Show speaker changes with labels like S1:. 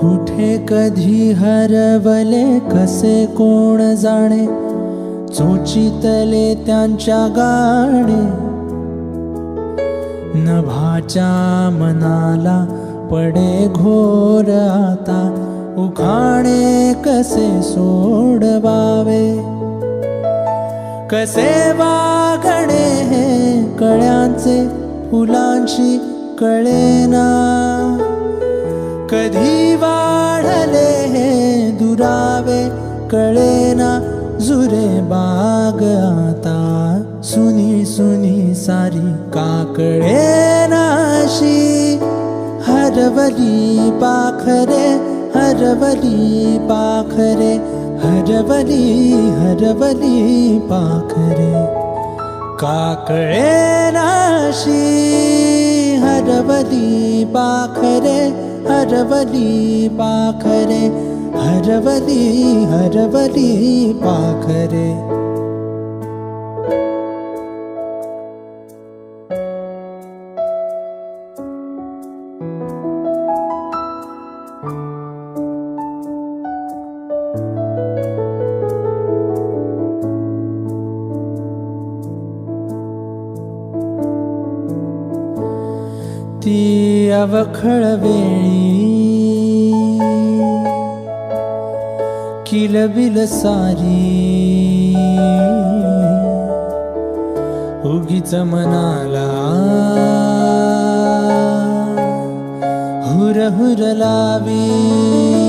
S1: कुठे कधी हरवले कसे कोण जाणे, चोचितले त्यांच्या गाणे. नभाच्या मनाला पडे घोर आता, उखाणे कसे सोडवावे. कसे वागणे हे कळ्यांचे फुलांशी कळेना, कधी वाढले हे दुरावे कळेना. जुरे बाग आता सुनी सुनी सारी का कळेनाशी. हरवली पाखरे हरवली पाखरे, हरवली हरवली पाखरे का कळेनाशी. हरवली पाखरे हरवली पाखरे, हरवली हरवली पाखरे. ती अवखळ वेळी किलबिल सारी, उगीच मनाला हुर हुर लावी.